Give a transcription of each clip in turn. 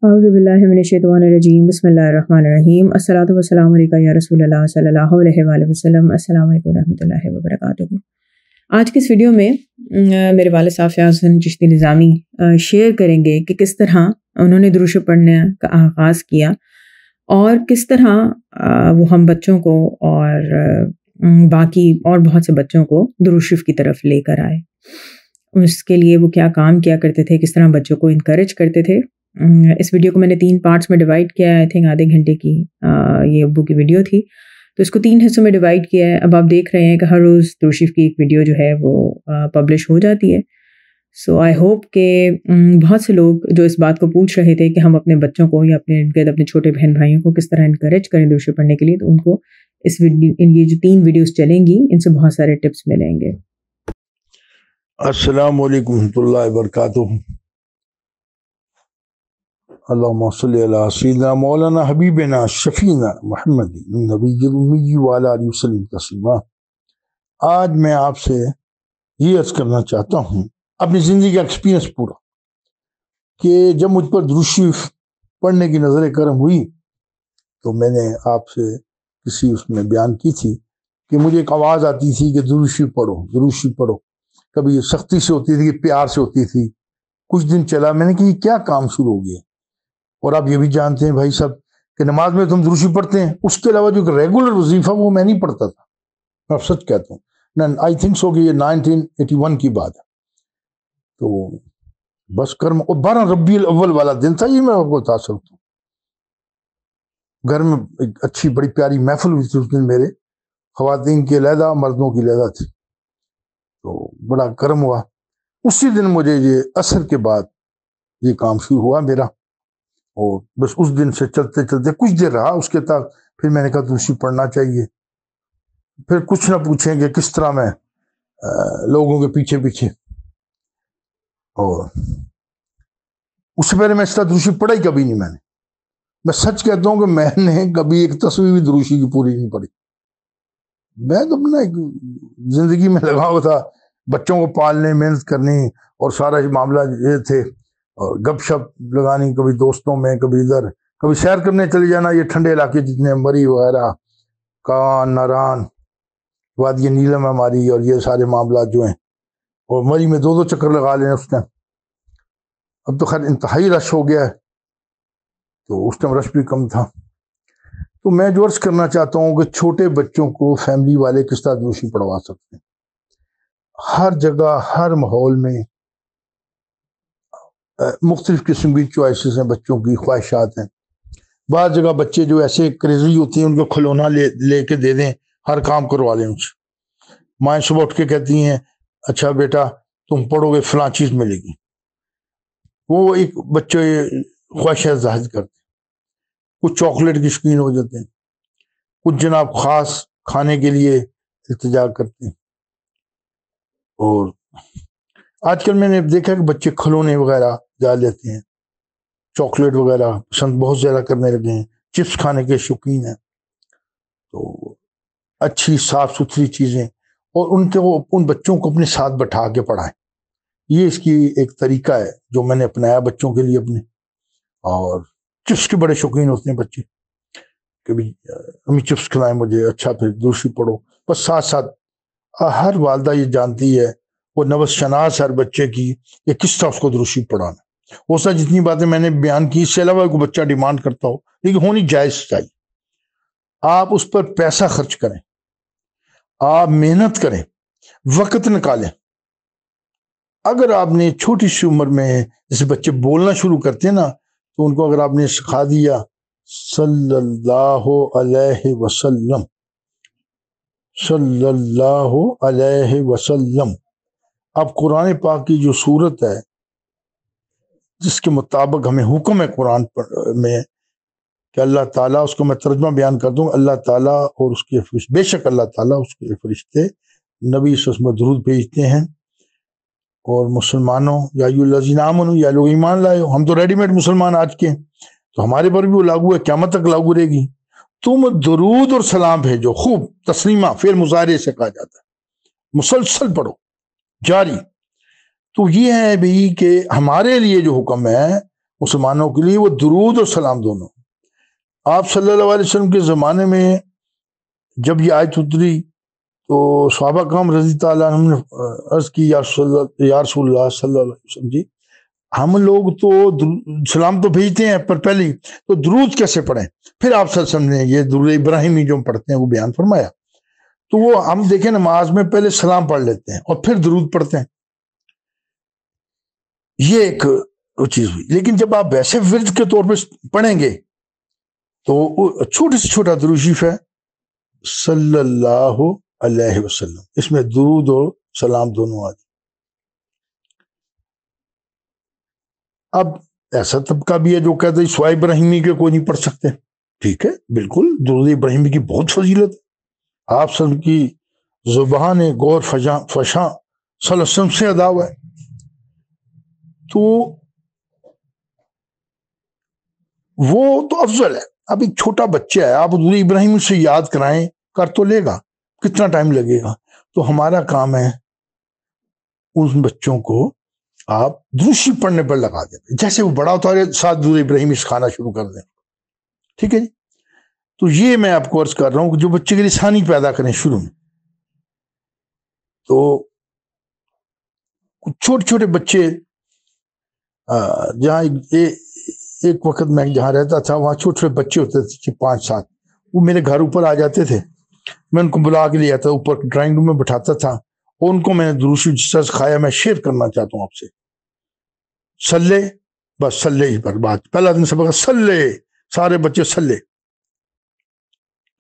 اعوذ باللہ من الشیطان الرجیم بسم اللہ الرحمن الرحیم الصلاۃ والسلام علیکہ یا رسول اللہ صلی اللہ علیہ وآلہ وسلم۔ السلام علیکم ورحمۃ اللہ وبرکاتہ۔ آج کی اس ویڈیو میں میرے والد صاحب فیاض حسین چشتی نظامی شیئر کریں گے کہ کس طرح انہوں نے درود شریف پڑھنے کا آغاز کیا اور کس طرح وہ ہم بچوں کو اور باقی اور بہت سے بچوں کو درود شریف کی طرف لے کر آئے۔ اس کے لیے وہ کیا کام کیا کرتے تھے، کس طرح بچوں کو انکریج کرتے تھے۔ اس ویڈیو کو میں نے 3 پارٹس میں ڈیوائڈ کیا ہے، آئی تھنک آدھے گھنٹے کی یہ ابو کی ویڈیو تھی، تو اس کو 3 حصوں میں ڈیوائڈ کیا ہے۔ اب آپ دیکھ رہے ہیں کہ ہر روز درود شریف کی ایک ویڈیو جو ہے وہ پبلش ہو جاتی ہے۔ سو آئی ہوپ کہ بہت سے لوگ جو اس بات کو پوچھ رہے تھے کہ ہم اپنے بچوں کو یا اپنے چھوٹے بہن بھائیوں کو کس طرح انکریج کریں درود شریف پڑھنے کے لیے، تو ان کو یہ جو 3 ویڈیوز چلیں گی ان سے بہت سارے ٹپس ملیں گے۔ السلام علیکم ورحمۃ اللہ وبرکاتہ۔ اللہم صلی علی سیدنا مولانا حبیبنا شفیعنا محمد النبی الامی وعلی آلہ وسلم تسلیما۔ آج میں آپ سے یہ عرض کرنا چاہتا ہوں اپنی زندگی کا ایکسپیرینس پورا، کہ جب مجھ پر درود شریف پڑھنے کی نظر کرم ہوئی تو میں نے آپ سے کسی اس میں بیان کی تھی کہ مجھے ایک آواز آتی تھی کہ درود شریف پڑھو، درود شریف پڑھو۔ کبھی یہ سختی سے ہوتی تھی، پیار سے ہوتی تھی۔ کچھ دن چلا، میں نے کہ یہ کیا کام شروع ہو گیا۔ اور آپ یہ بھی جانتے ہیں بھائی صاحب کہ نماز میں تم درود شریف پڑھتے ہیں، اس کے علاوہ جو ریگولر وظیفہ وہ میں نہیں پڑھتا تھا، میں سچ کہتا ہوں۔ آئی تھنک سو کہ یہ 1981 کی بات ہے۔ تو بس کرم، اور 12 ربیع الاول والا دن تھا، یہ میں آپ کو بتا سکتا ہوں۔ گھر میں ایک اچھی بڑی پیاری محفل ہوئی تھی اس دن، میرے خواتین کی علیحدہ، مردوں کی علیحدہ تھی، تو بڑا کرم ہوا۔ اسی دن مجھے یہ عصر کے بعد یہ کام شروع ہوا میرا، اور بس اس دن سے چلتے چلتے کچھ دیر رہا، اس کے تک پھر میں نے کہا درود شریف پڑھنا چاہیے۔ پھر کچھ نہ پوچھیں کہ کس طرح میں لوگوں کے پیچھے پیچھے، اور اس سے پہلے میں اس طرح درود شریف پڑھا ہی کبھی نہیں۔ میں سچ کہتا ہوں کہ میں نے کبھی ایک تصویر بھی درود شریف کی پوری نہیں پڑھی۔ میں تو اپنا ایک زندگی میں لگا ہوا تھا، بچوں کو پالنے، محنت کرنی، اور سارا معاملہ یہ تھے، اور گپ شپ لگانی، کبھی دوستوں میں، کبھی ادھر، کبھی سیر کرنے چلے جانا، یہ ٹھنڈے علاقے جتنے مری وغیرہ، کان، ناران، وادی نیلم ہماری، اور یہ سارے معاملات جو ہیں، اور مری میں 2 چکر لگا لیں اس ٹائم۔ اب تو خیر انتہائی رش ہو گیا ہے، تو اس ٹائم رش بھی کم تھا۔ تو میں جو عرض کرنا چاہتا ہوں کہ چھوٹے بچوں کو فیملی والے کس طرح درود شریف پڑھوا سکتے ہیں۔ ہر جگہ، ہر ماحول میں مختلف قسم کی چوائسیز ہیں، بچوں کی خواہشات ہیں۔ بعض جگہ بچے جو ایسے کریزی ہوتے ہیں، ان کو کھلونا لے کے دے دیں، ہر کام کروا لیں ان سے۔ مائیں صبح اٹھ کے کہتی ہیں اچھا بیٹا تم پڑھو گے فلاں چیز ملے گی، وہ ایک بچے خواہشات ظاہر کرتے ہیں۔ کچھ چاکلیٹ کی شوقین ہو جاتے ہیں، کچھ جناب خاص کھانے کے لیے التجا کرتے ہیں۔ اور آج کل میں نے دیکھا کہ بچے کھلونے وغیرہ زیادہ لیتے ہیں، چاکلیٹ وغیرہ پسند بہت زیادہ کرنے لگے ہیں، چپس کھانے کے شوقین ہیں۔ تو اچھی صاف ستھری چیزیں، اور ان بچوں کو اپنے ساتھ بٹھا کے پڑھائیں، یہ اس کی ایک طریقہ ہے جو میں نے اپنایا بچوں کے لیے اپنے۔ اور چپس کے بڑے شوقین ہوتے ہیں بچے، کبھی امی چپس کھلائیں مجھے، اچھا پھر درود شریف پڑھو۔ بس ساتھ ساتھ ہر والدہ یہ جانتی ہے، وہ نفس شناس ہر بچے کی، کہ کس طرح اس کو درود شریف پڑھانا۔ وہ سا جتنی باتیں میں نے بیان کی، اس سے علاوہ کوئی بچہ ڈیمانڈ کرتا ہو، لیکن ہونی جائز چاہیے۔ آپ اس پر پیسہ خرچ کریں، آپ محنت کریں، وقت نکالیں۔ اگر آپ نے چھوٹی سی عمر میں، جیسے بچے بولنا شروع کرتے ہیں نا، تو ان کو اگر آپ نے سکھا دیا صلی اللہ علیہ وسلم، صلی اللہ علیہ وسلم، اب قرآن پاک کی جو صورت ہے جس کے مطابق ہمیں حکم ہے قرآن میں کہ اللہ تعالیٰ، اس کو میں ترجمہ بیان کر دوں، اللہ تعالیٰ اور اس کے فرشتے، بے شک اللہ تعالیٰ اس کے فرشتے نبی صلی اللہ علیہ وسلم درود بھیجتے ہیں۔ اور مسلمانوں، یا ایھا الذین آمنوا، یا لوگ ایمان لائے ہو، ہم تو ریڈی میڈ مسلمان آج کے ہیں، تو ہمارے پر بھی وہ لاگو ہے، قیامت تک لاگو رہے گی۔ تم درود اور سلام بھیجو، خوب تسلیمہ فعل مضارع سے کہا جاتا ہے، مسلسل پڑھو، جاری۔ تو یہ ہے بھی کہ ہمارے لیے جو حکم ہے مسلمانوں کے لیے وہ درود اور سلام دونوں. آپ صلی اللہ علیہ وسلم کے زمانے میں جب یہ آیت اتری تو صحابہ کرام رضی تعالیٰ عنہم نے عرض کی یا رسول اللہ صلی اللہ علیہ وسلم جی ہم لوگ تو سلام تو بھیجتے ہیں پر پہلے تو درود کیسے پڑھیں؟ پھر آپ صلی اللہ علیہ وسلم نے یہ درود ابراہیمی جو ہم پڑھتے ہیں وہ بیان فرمایا. تو وہ ہم دیکھیں نماز میں پہلے سلام پڑھ لیتے ہیں اور پھر درود پڑھتے ہیں. یہ ایک چیز ہوئی. لیکن جب آپ ویسے ورد کے طور پہ پڑھیں گے تو چھوٹے سے چھوٹا درود شریف ہے صلی اللہ علیہ وسلم. اس میں درود اور سلام دونوں آ جائیں. اب ایسا طبقہ بھی ہے جو کہتے ہیں سوائے ابراہیمی کے کوئی نہیں پڑھ سکتے. ٹھیک ہے، بالکل درود ابراہیمی کی بہت فضیلت ہے. آپ سب کی زبان گور فشاں صلی اللہ علیہ وسلم سے ادا ہوا ہے. تو وہ تو افضل ہے. اب ایک چھوٹا بچہ ہے، آپ درود ابراہیم سے یاد کرائیں کر تو لے گا، کتنا ٹائم لگے گا. تو ہمارا کام ہے ان بچوں کو آپ درود پڑھنے پر لگا دیں. جیسے وہ بڑا ہوتا ہے ساتھ درود ابراہیم سکھانا شروع کر دیں. ٹھیک ہے جی. تو یہ میں آپ کو عرض کر رہا ہوں کہ جو بچے کے لیے آسانی پیدا کریں شروع میں. تو چھوٹے چھوٹے بچے جہاں ایک وقت میں جہاں رہتا تھا وہاں چھوٹے چھوٹے بچے ہوتے تھے 5-7، وہ میرے گھر اوپر آ جاتے تھے. میں ان کو بلا کے لے آتا اوپر ڈرائنگ روم میں بٹھاتا تھا اور ان کو میں نے درود جس طرح سکھایا میں شیئر کرنا چاہتا ہوں آپ سے. سلے بس سلے ہی پر بات. پہلا دن سبق سلے، سارے بچے سلے.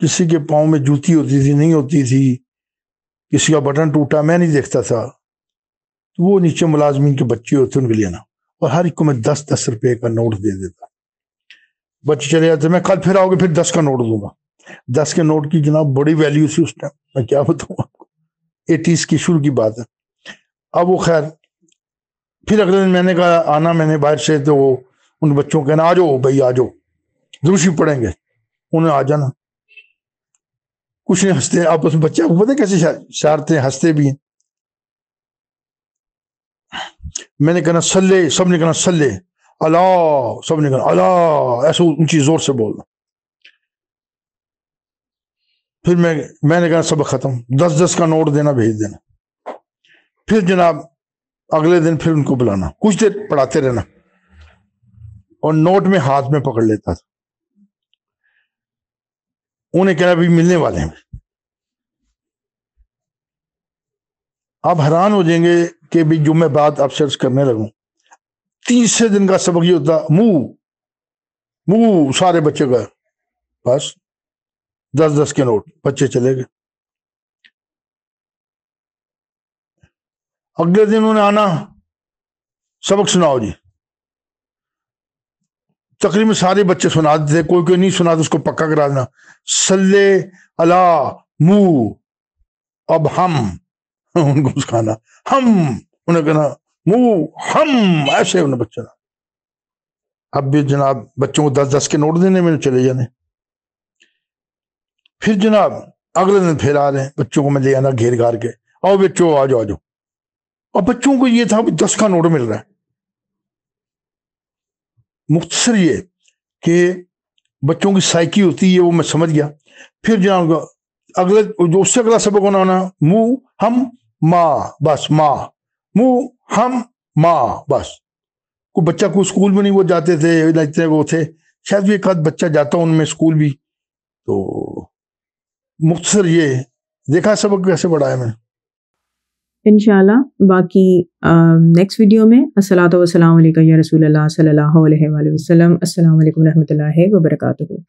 کسی کے پاؤں میں جوتی ہوتی تھی نہیں ہوتی تھی، کسی کا بٹن ٹوٹا میں نہیں دیکھتا تھا. تو وہ نیچے ملازمین کے بچے ہوتے ان کے لیے نا، اور ہر ایک کو میں 10-10 روپے کا نوٹ دے دیتا. بچے چلے جاتے میں کل پھر آؤ گے پھر 10 کا نوٹ دوں گا. 10 کے نوٹ کی جناب بڑی ویلیو تھی اس ٹائم، میں کیا بتاؤں آپ کو. 80s کی شروع کی بات ہے. اب وہ خیر پھر اگلے دن میں نے کہا آنا میں نے باہر سے، تو وہ ان بچوں کو کہنا آ جاؤ بھائی آ جاؤ درود پڑھیں گے. انہیں آ جانا. کچھ نہیں ہنستے آپس میں بچے، آپ کو پتہ کیسے شرارتے ہیں، ہنستے بھی ہیں. میں نے کہنا سلے، سب نے کہنا سلے اللہ، سب نے کہنا اللہ، ایسے اونچی زور سے بولنا. پھر میں نے کہا سبق ختم، 10-10 کا نوٹ دینا بھیج دینا. پھر جناب اگلے دن پھر ان کو بلانا، کچھ دیر پڑھاتے رہنا اور نوٹ میں ہاتھ میں پکڑ لیتا تھا. انہیں کہنا بھی ملنے والے ہیں. آپ حیران ہو جائیں گے کہ بھی جو میں بات آپ سرچ کرنے لگوں. تیسرے دن کا سبق یہ ہوتا منہ سارے بچے گئے، بس 10-10 کے نوٹ، بچے چلے گئے. اگلے دن انہوں نے آنا سبق سناؤ جی. تقریباً سارے بچے سنا دیتے، کوئی نہیں سنا تو اس کو پکا کرا دینا سلے اللہ منہ. اب ہم ان کو سکھانا ہم، انہیں کہنا منہ ہم، ایسے انہیں بچہ. اب بھی جناب بچوں کو 10-10 کے نوٹ دینے میں چلے جانے. پھر جناب اگلے دن پھر آ رہے ہیں بچوں کو میں لے آنا گھیر گھار کے، آؤ بچوں آ جاؤ آ جاؤ. اور بچوں کو یہ تھا 10 کا نوٹ مل رہا ہے. مختصر یہ کہ بچوں کی سائیکی ہوتی ہے وہ میں سمجھ گیا. پھر جناب اگلے جو اس سے اگلا سبق ہونا منہ ہم ماں، بس ماں منہ ہم ماں بس. کوئی بچہ کوئی اسکول میں نہیں وہ جاتے تھے اتنے وہ تھے، شاید بھی ایک آدھ بچہ جاتا ان میں اسکول بھی. تو مختصر یہ دیکھا سبق کیسے بڑھایا میں. انشاءاللہ باقی نیکسٹ ویڈیو میں. الصلاۃ والسلام علیکم یا رسول اللہ صلی اللہ علیہ وآلہ وسلم. السلام علیکم ورحمۃ اللہ وبرکاتہ.